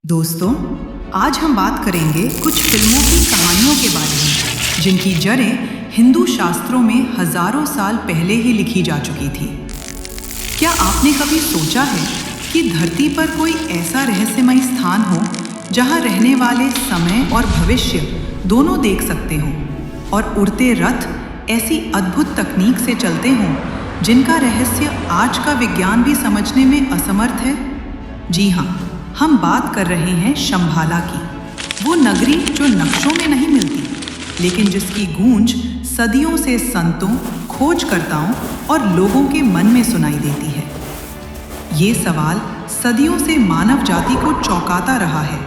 दोस्तों, आज हम बात करेंगे कुछ फिल्मों की कहानियों के बारे में जिनकी जड़ें हिंदू शास्त्रों में हजारों साल पहले ही लिखी जा चुकी थी। क्या आपने कभी सोचा है कि धरती पर कोई ऐसा रहस्यमय स्थान हो जहां रहने वाले समय और भविष्य दोनों देख सकते हों और उड़ते रथ ऐसी अद्भुत तकनीक से चलते हों जिनका रहस्य आज का विज्ञान भी समझने में असमर्थ है? जी हाँ, हम बात कर रहे हैं शंभाला की, वो नगरी जो नक्शों में नहीं मिलती लेकिन जिसकी गूंज सदियों से संतों, खोजकर्ताओं और लोगों के मन में सुनाई देती है। ये सवाल सदियों से मानव जाति को चौंकाता रहा है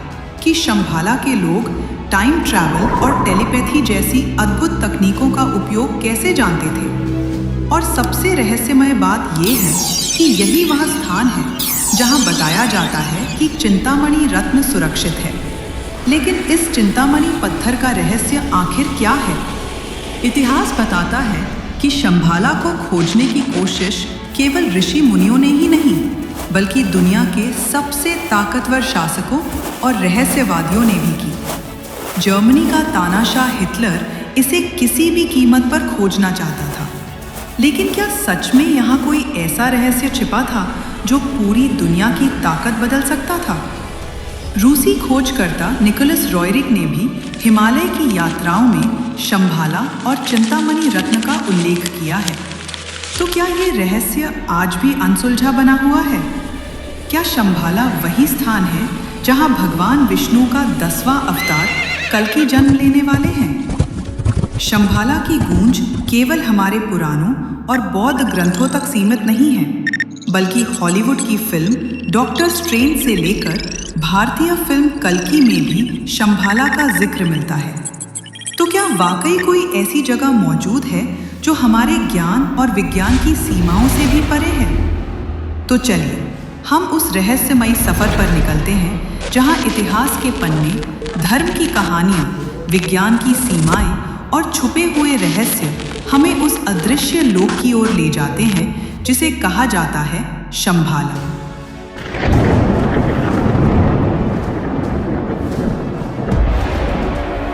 कि शंभाला के लोग टाइम ट्रैवल और टेलीपैथी जैसी अद्भुत तकनीकों का उपयोग कैसे जानते थे। और सबसे रहस्यमय बात यह है कि यही वह स्थान है जहां बताया जाता है कि चिंतामणि रत्न सुरक्षित है। लेकिन इस चिंतामणि पत्थर का रहस्य आखिर क्या है? इतिहास बताता है कि शंभाला को खोजने की कोशिश केवल ऋषि मुनियों ने ही नहीं बल्कि दुनिया के सबसे ताकतवर शासकों और रहस्यवादियों ने भी की। जर्मनी का तानाशाह हिटलर इसे किसी भी कीमत पर खोजना चाहता था। लेकिन क्या सच में यहाँ कोई ऐसा रहस्य छिपा था जो पूरी दुनिया की ताकत बदल सकता था? रूसी खोजकर्ता निकोलस रॉयरिक ने भी हिमालय की यात्राओं में शंभाला और चिंतामणि रत्न का उल्लेख किया है। तो क्या ये रहस्य आज भी अनसुलझा बना हुआ है? क्या शंभाला वही स्थान है जहां भगवान विष्णु का 10वां अवतार कल्कि जन्म लेने वाले हैं? शंभाला की गूंज केवल हमारे पुराणों और बौद्ध ग्रंथों तक सीमित नहीं है बल्कि हॉलीवुड की फिल्म डॉक्टर स्ट्रेंज से लेकर भारतीय फिल्म कल्कि में भी शंभाला का जिक्र मिलता है। तो क्या वाकई कोई ऐसी जगह मौजूद है जो हमारे ज्ञान और विज्ञान की सीमाओं से भी परे है? तो चलिए हम उस रहस्यमयी सफर पर निकलते हैं जहां इतिहास के पन्ने, धर्म की कहानियां, विज्ञान की सीमाएं और छुपे हुए रहस्य हमें उस अदृश्य लोक की ओर ले जाते हैं जिसे कहा जाता है शंभाला।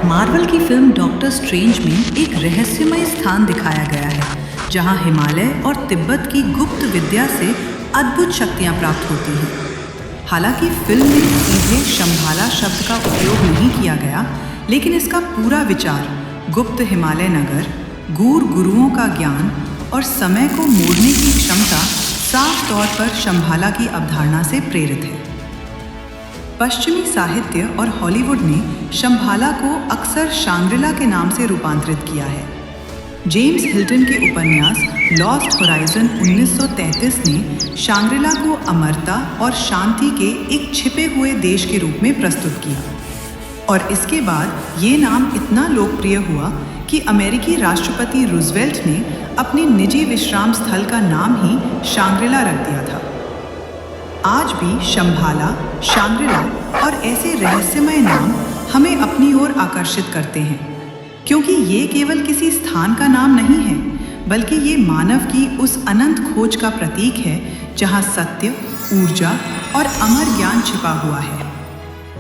मार्वल की फिल्म डॉक्टर स्ट्रेंज में एक रहस्यमय स्थान दिखाया गया है जहां हिमालय और तिब्बत की गुप्त विद्या से अद्भुत शक्तियां प्राप्त होती हैं। हालांकि फिल्म में सीधे शंभाला शब्द का उपयोग नहीं किया गया, लेकिन इसका पूरा विचार गुप्त हिमालय नगर, गूढ़ गुरुओं का ज्ञान और समय को मोड़ने की क्षमता साफ तौर पर शंभाला की अवधारणा से प्रेरित है। पश्चिमी साहित्य और हॉलीवुड ने शंभाला को अक्सर शांग्रिला के नाम से रूपांतरित किया है। जेम्स हिल्टन के उपन्यास लॉस्ट होराइजन 1933 ने शांग्रिला को अमरता और शांति के एक छिपे हुए देश के रूप में प्रस्तुत किया और इसके बाद ये नाम इतना लोकप्रिय हुआ कि अमेरिकी राष्ट्रपति रूजवेल्ट ने अपने निजी विश्राम स्थल का नाम ही शांग्रिला रख दिया था। आज भी शंभाला, शांग्रिला और ऐसे रहस्यमय नाम हमें अपनी ओर आकर्षित करते हैं क्योंकि ये केवल किसी स्थान का नाम नहीं है बल्कि ये मानव की उस अनंत खोज का प्रतीक है जहाँ सत्य, ऊर्जा और अमर ज्ञान छिपा हुआ है।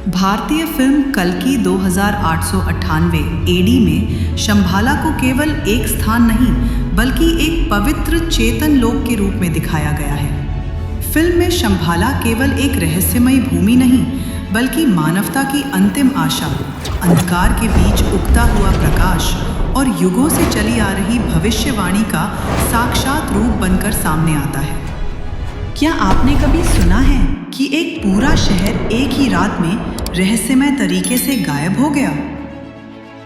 भारतीय फिल्म कल्कि 2898 एडी में शंभाला को केवल एक स्थान नहीं बल्कि एक पवित्र चेतन लोक के रूप में दिखाया गया है। फिल्म में शंभाला केवल एक रहस्यमयी भूमि नहीं बल्कि मानवता की अंतिम आशा, अंधकार के बीच उगता हुआ प्रकाश और युगों से चली आ रही भविष्यवाणी का साक्षात रूप बनकर सामने आता है। क्या आपने कभी सुना है कि एक पूरा शहर एक ही रात में रहस्यमय तरीके से गायब हो गया?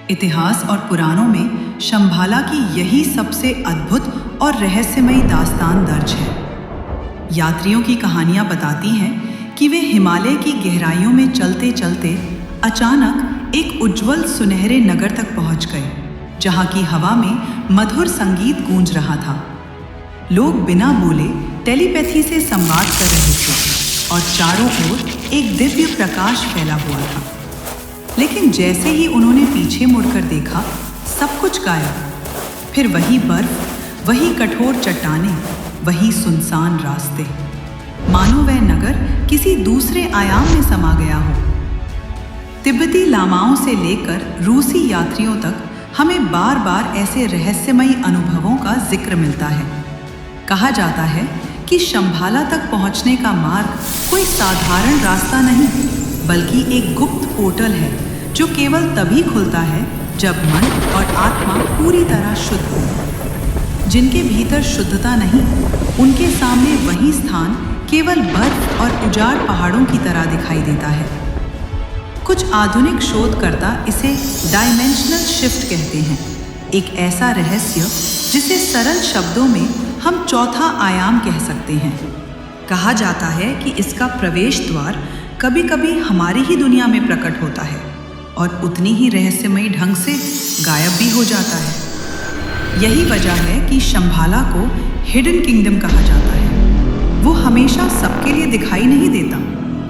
इतिहास और पुराणों में शंभाला की यही सबसे अद्भुत और रहस्यमयी दास्तान दर्ज है। यात्रियों की कहानियां बताती हैं कि वे हिमालय की गहराइयों में चलते चलते अचानक एक उज्जवल सुनहरे नगर तक पहुंच गए जहां की हवा में मधुर संगीत गूंज रहा था। लोग बिना बोले टेलीपैथी से संवाद कर रहे थे और चारों ओर एक दिव्य प्रकाश फैला हुआ था। लेकिन जैसे ही उन्होंने पीछे मुड़कर देखा, सब कुछ गायब। फिर वही बर्फ, वही कठोर चट्टानें, वही सुनसान रास्ते, मानो वह नगर किसी दूसरे आयाम में समा गया हो। तिब्बती लामाओं से लेकर रूसी यात्रियों तक हमें बार बार ऐसे रहस्यमयी अनुभवों का जिक्र मिलता है। कहा जाता है कि शंभाला तक पहुंचने का मार्ग कोई साधारण रास्ता नहीं, बल्कि एक गुप्त पोर्टल है जो केवल तभी खुलता है जब मन और आत्मा पूरी तरह शुद्ध हो। जिनके भीतर शुद्धता नहीं, उनके सामने वही स्थान केवल बर्फ और उजाड़ पहाड़ों की तरह दिखाई देता है। कुछ आधुनिक शोधकर्ता इसे डायमेंशनल शिफ्ट कहते हैं, एक ऐसा रहस्य जिसे सरल शब्दों में हम चौथा आयाम कह सकते हैं। कहा जाता है कि इसका प्रवेश द्वार कभी कभी हमारी ही दुनिया में प्रकट होता है और उतनी ही रहस्यमयी ढंग से गायब भी हो जाता है। यही वजह है कि शंभाला को हिडन किंगडम कहा जाता है। वो हमेशा सबके लिए दिखाई नहीं देता,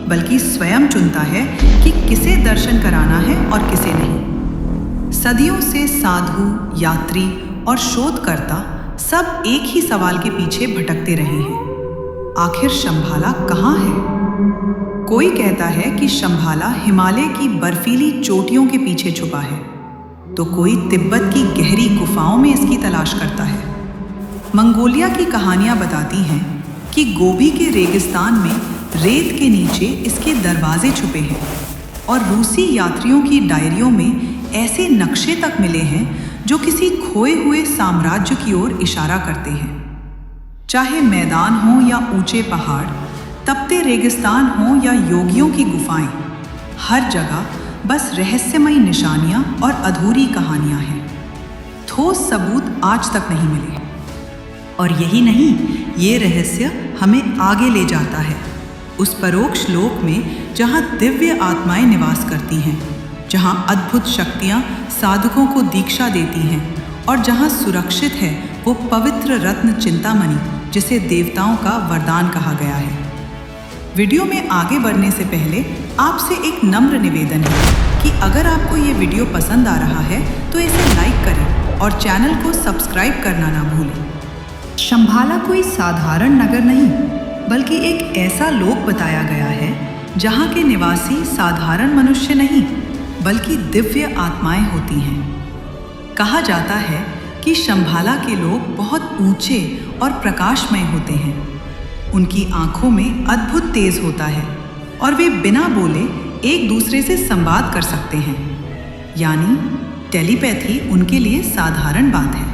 बल्कि स्वयं चुनता है कि किसे दर्शन कराना है और किसे नहीं। सदियों से साधु, यात्री और शोधकर्ता सब एक ही सवाल के पीछे भटकते रहे हैं, आखिर शंभाला कहाँ है? कोई कहता है कि शंभाला हिमालय की बर्फीली चोटियों के पीछे छुपा है, तो कोई तिब्बत की गहरी गुफाओं में इसकी तलाश करता है। मंगोलिया की कहानियां बताती हैं कि गोबी के रेगिस्तान में रेत के नीचे इसके दरवाजे छुपे हैं, और रूसी यात्रियों की डायरियों में ऐसे नक्शे तक मिले हैं जो किसी खोए हुए साम्राज्य की ओर इशारा करते हैं। चाहे मैदान हो या ऊंचे पहाड़, तपते रेगिस्तान हो या योगियों की गुफाएं, हर जगह बस रहस्यमयी निशानियां और अधूरी कहानियां हैं। ठोस सबूत आज तक नहीं मिले। और यही नहीं, ये रहस्य हमें आगे ले जाता है, उस परोक्ष लोक में जहाँ दिव्य आत्माएं निवास करती हैं, जहाँ अद्भुत शक्तियाँ साधकों को दीक्षा देती हैं, और जहाँ सुरक्षित है वो पवित्र रत्न चिंतामणि, जिसे देवताओं का वरदान कहा गया है। वीडियो में आगे बढ़ने से पहले आपसे एक नम्र निवेदन है कि अगर आपको ये वीडियो पसंद आ रहा है तो इसे लाइक करें और चैनल को सब्सक्राइब करना ना भूलें। शंभाला कोई साधारण नगर नहीं, बल्कि एक ऐसा लोक बताया गया है जहाँ के निवासी साधारण मनुष्य नहीं, बल्कि दिव्य आत्माएं होती हैं। कहा जाता है कि शंभाला के लोग बहुत ऊंचे और प्रकाशमय होते हैं। उनकी आंखों में अद्भुत तेज होता है और वे बिना बोले एक दूसरे से संवाद कर सकते हैं, यानी टेलीपैथी उनके लिए साधारण बात है।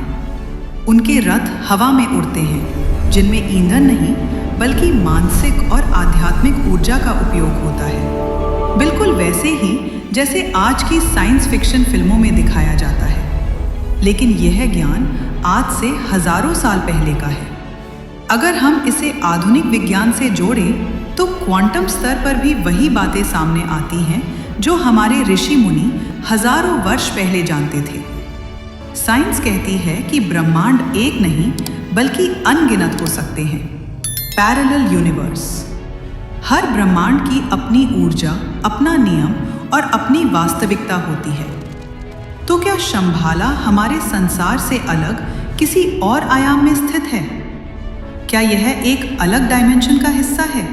उनके रथ हवा में उड़ते हैं, जिनमें ईंधन नहीं बल्कि मानसिक और आध्यात्मिक ऊर्जा का उपयोग होता है, बिल्कुल वैसे ही जैसे आज की साइंस फिक्शन फिल्मों में दिखाया जाता है। लेकिन यह ज्ञान आज से हजारों साल पहले का है। अगर हम इसे आधुनिक विज्ञान से जोड़ें तो क्वांटम स्तर पर भी वही बातें सामने आती हैं जो हमारे ऋषि मुनि हजारों वर्ष पहले जानते थे। साइंस कहती है कि ब्रह्मांड एक नहीं बल्कि अनगिनत हो सकते हैं, पैरेलल यूनिवर्स। हर ब्रह्मांड की अपनी ऊर्जा, अपना नियम और अपनी वास्तविकता होती है। तो क्या शंभाला हमारे संसार से अलग किसी और आयाम में स्थित है? क्या यह एक अलग डायमेंशन का हिस्सा है?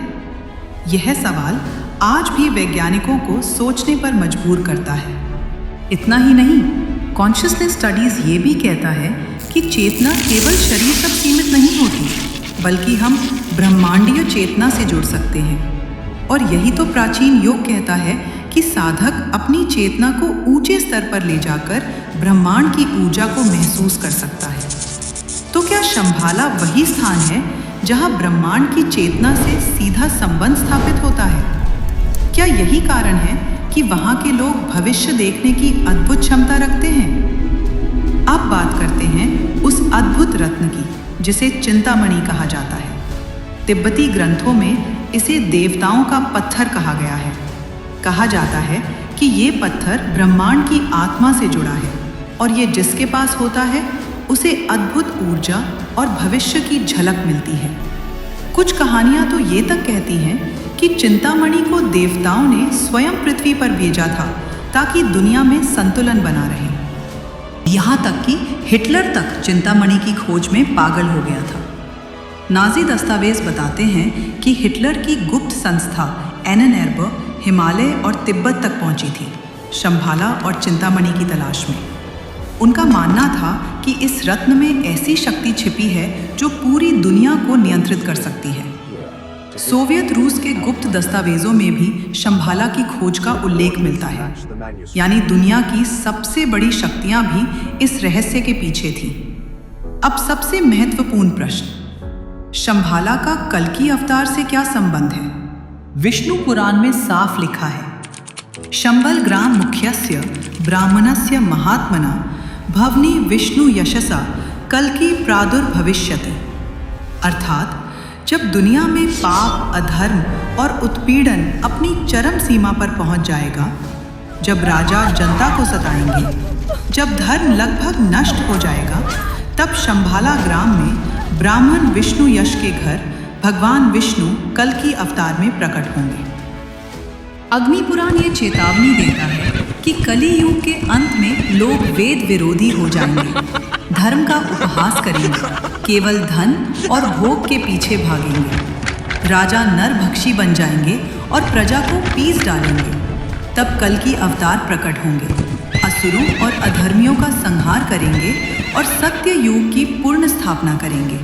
यह सवाल आज भी वैज्ञानिकों को सोचने पर मजबूर करता है। इतना ही नहीं, कॉन्शियसनेस स्टडीज ये भी कहता है कि चेतना केवल शरीर तक सीमित नहीं होती, बल्कि हम ब्रह्मांडीय चेतना से जुड़ सकते हैं। और यही तो प्राचीन योग कहता है कि साधक अपनी चेतना को ऊंचे स्तर पर ले जाकर ब्रह्मांड की ऊर्जा को महसूस कर सकता है। तो क्या शंभाला वही स्थान है जहां ब्रह्मांड की चेतना से सीधा संबंध स्थापित होता है? क्या यही कारण है कि वहां के लोग भविष्य देखने की अद्भुत क्षमता रखते हैं? अब बात करते हैं उस अद्भुत रत्न की, जिसे चिंतामणि कहा जाता है। तिब्बती ग्रंथों में इसे देवताओं का पत्थर कहा गया है। कहा जाता है कि ये पत्थर ब्रह्मांड की आत्मा से जुड़ा है, और ये जिसके पास होता है उसे अद्भुत ऊर्जा और भविष्य की झलक मिलती है। कुछ कहानियां तो ये तक कहती हैं कि चिंतामणि को देवताओं ने स्वयं पृथ्वी पर भेजा था ताकि दुनिया में संतुलन बना रहे। यहाँ तक कि हिटलर तक चिंतामणि की खोज में पागल हो गया था। नाजी दस्तावेज बताते हैं कि हिटलर की गुप्त संस्था एनएनएर्ब हिमालय और तिब्बत तक पहुंची थी, शंभाला और चिंतामणि की तलाश में। उनका मानना था कि इस रत्न में ऐसी शक्ति छिपी है जो पूरी दुनिया को नियंत्रित कर सकती है। सोवियत रूस के गुप्त दस्तावेजों में भी शंभाला की खोज का उल्लेख मिलता है, यानी दुनिया की सबसे बड़ी शक्तियां भी इस रहस्य के पीछे थीं। अब सबसे महत्वपूर्ण प्रश्न, शंभाला का कल्कि अवतार से क्या संबंध है? विष्णु पुराण में साफ लिखा है, शंबल ग्राम मुख्यस्य ब्राह्मणस्य महात्मना भवनी विष्णु यशसा कल्कि प्रादुर्भविष्यति। अर्थात जब दुनिया में पाप, अधर्म और उत्पीड़न अपनी चरम सीमा पर पहुंच जाएगा, जब राजा जनता को सताएंगे, जब धर्म लगभग नष्ट हो जाएगा, तब शंभाला ग्राम में ब्राह्मण विष्णु यश के घर भगवान विष्णु कल्कि अवतार में प्रकट होंगे। अग्नि पुराण ये चेतावनी देता है कि कली युग के अंत में लोग वेद विरोधी हो जाएंगे, धर्म का उपहास करेंगे, केवल धन और भोग के पीछे भागेंगे, राजा नरभक्षी बन जाएंगे और प्रजा को पीस डालेंगे। तब कल्कि अवतार प्रकट होंगे, असुरों और अधर्मियों का संहार करेंगे और सत्य युग की पूर्ण स्थापना करेंगे।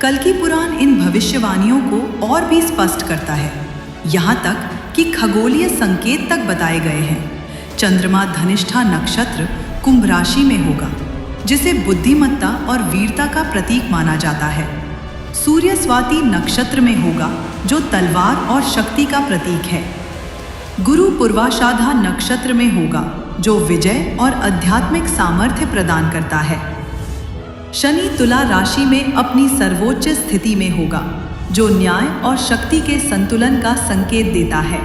कल्कि पुराण इन भविष्यवाणियों को और भी स्पष्ट करता है, यहाँ तक कि खगोलीय संकेत तक बताए गए हैं। चंद्रमा धनिष्ठा नक्षत्र कुंभ राशि में होगा, जिसे बुद्धिमत्ता और वीरता का प्रतीक माना जाता है। सूर्य स्वाति नक्षत्र में होगा, जो तलवार और शक्ति का प्रतीक है। गुरु पूर्वाषाढ़ा नक्षत्र में होगा, जो विजय और आध्यात्मिक सामर्थ्य प्रदान करता है। शनि तुला राशि में अपनी सर्वोच्च स्थिति में होगा, जो न्याय और शक्ति के संतुलन का संकेत देता है।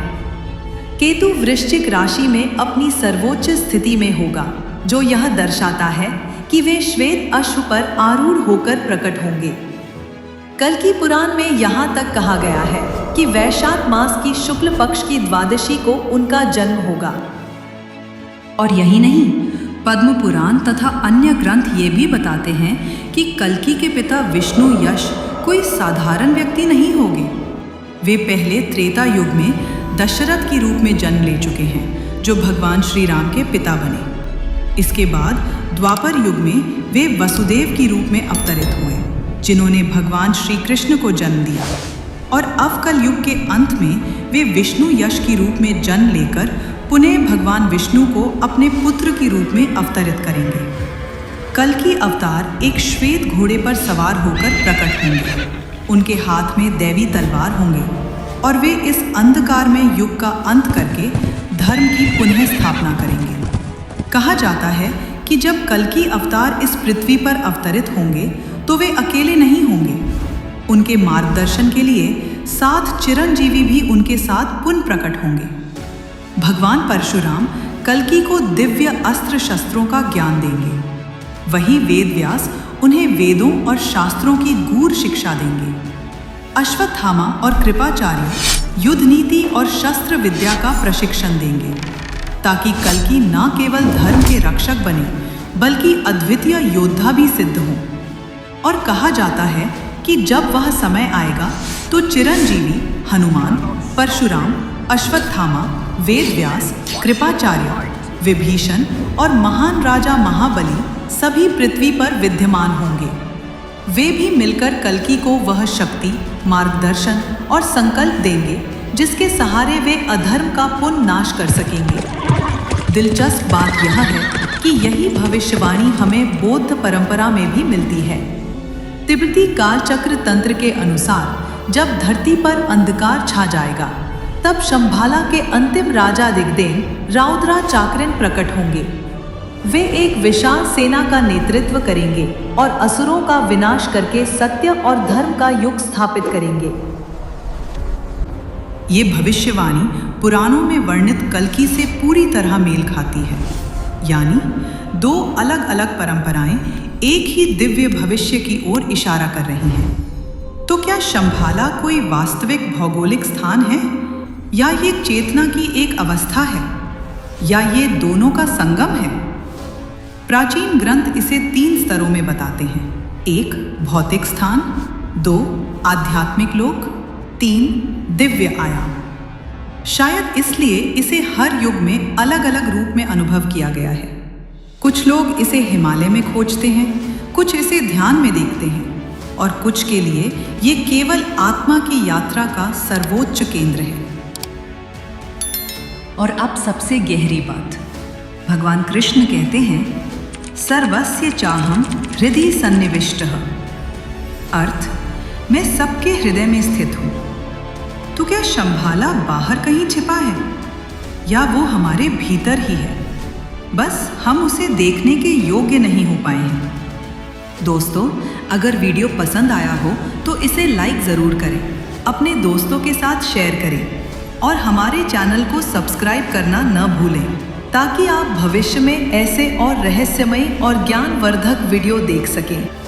केतु वृश्चिक राशि में अपनी सर्वोच्च स्थिति में होगा, जो यह दर्शाता है कि वे श्वेत अश्व पर आरूढ़ होकर प्रकट होंगे। कल्कि पुराण में यहाँ तक कहा गया है कि वैशाख मास की शुक्ल पक्ष की द्वादशी को उनका जन्म होगा। और यही नहीं, पद्म पुराण तथा अन्य ग्रंथ ये भी बताते हैं कि कल्कि के पिता विष्णु यश कोई साधारण व्यक्ति नहीं होंगे। वे पहले त्रेता युग में दशरथ के रूप में जन्म ले चुके हैं, जो भगवान श्री राम के पिता बने। इसके बाद द्वापर युग में वे वसुदेव के रूप में अवतरित हुए, जिन्होंने भगवान श्री कृष्ण को जन्म दिया। और अवकल युग के अंत में वे विष्णु यश के रूप में जन्म लेकर पुनः भगवान विष्णु को अपने पुत्र के रूप में अवतरित करेंगे। कल्कि अवतार एक श्वेत घोड़े पर सवार होकर प्रकट होंगे। उनके हाथ में दैवी तलवार होंगे और वे इस अंधकारमय युग का अंत करके धर्म की पुनः स्थापना करेंगे। कहा जाता है कि जब कल्कि अवतार इस पृथ्वी पर अवतरित होंगे तो वे अकेले नहीं होंगे। उनके मार्गदर्शन के लिए 7 चिरंजीवी भी उनके साथ पुनः प्रकट होंगे। भगवान परशुराम कल्कि को दिव्य अस्त्र शस्त्रों का ज्ञान देंगे। वहीं वेद व्यास उन्हें वेदों और शास्त्रों की गूढ़ शिक्षा देंगे। अश्वत्थामा और कृपाचार्य युद्ध नीति और शस्त्र विद्या का प्रशिक्षण देंगे, ताकि कल्कि न केवल धर्म के रक्षक बने, बल्कि अद्वितीय योद्धा भी सिद्ध हों। और कहा जाता है कि जब वह समय आएगा तो चिरंजीवी हनुमान, परशुराम, अश्वत्थामा, वेद व्यास, कृपाचार्य, विभीषण और महान राजा महाबली सभी पृथ्वी पर विद्यमान होंगे। वे भी मिलकर कल्कि को वह शक्ति, मार्गदर्शन और संकल्प देंगे जिसके सहारे वे अधर्म का पुनः नाश कर सकेंगे। दिलचस्प बात यह है कि यही भविष्यवाणी हमें बौद्ध परंपरा में भी मिलती है। तिब्बती कालचक्र तंत्र के अनुसार जब धरती पर अंधकार छा जाएगा, तब शंभाला के अंतिम राजा दिग्देन राउद्रा चाक्रिन प्रकट होंगे। वे एक विशाल सेना का नेतृत्व करेंगे और असुरों का विनाश करके सत्य और धर्म का युग स्थापित करेंगे। ये भविष्यवाणी पुराणों में वर्णित कल्कि से पूरी तरह मेल खाती है, यानी 2 अलग अलग परंपराएं एक ही दिव्य भविष्य की ओर इशारा कर रही हैं। तो क्या शंभाला कोई वास्तविक भौगोलिक स्थान है, या ये चेतना की एक अवस्था है, या ये दोनों का संगम है? प्राचीन ग्रंथ इसे 3 स्तरों में बताते हैं। 1 भौतिक स्थान, 2 आध्यात्मिक लोक, 3 दिव्य आयाम। शायद इसलिए इसे हर युग में अलग अलग रूप में अनुभव किया गया है। कुछ लोग इसे हिमालय में खोजते हैं, कुछ इसे ध्यान में देखते हैं और कुछ के लिए ये केवल आत्मा की यात्रा का सर्वोच्च केंद्र है। और अब सबसे गहरी बात, भगवान कृष्ण कहते हैं, सर्वस्य चाहम हृदि सन्निविष्टः। अर्थ, मैं सबके हृदय में स्थित हूँ। तो क्या शंभाला बाहर कहीं छिपा है या वो हमारे भीतर ही है, बस हम उसे देखने के योग्य नहीं हो पाए हैं। दोस्तों, अगर वीडियो पसंद आया हो तो इसे लाइक ज़रूर करें, अपने दोस्तों के साथ शेयर करें और हमारे चैनल को सब्सक्राइब करना न भूलें, ताकि आप भविष्य में ऐसे और रहस्यमयी और ज्ञानवर्धक वीडियो देख सकें।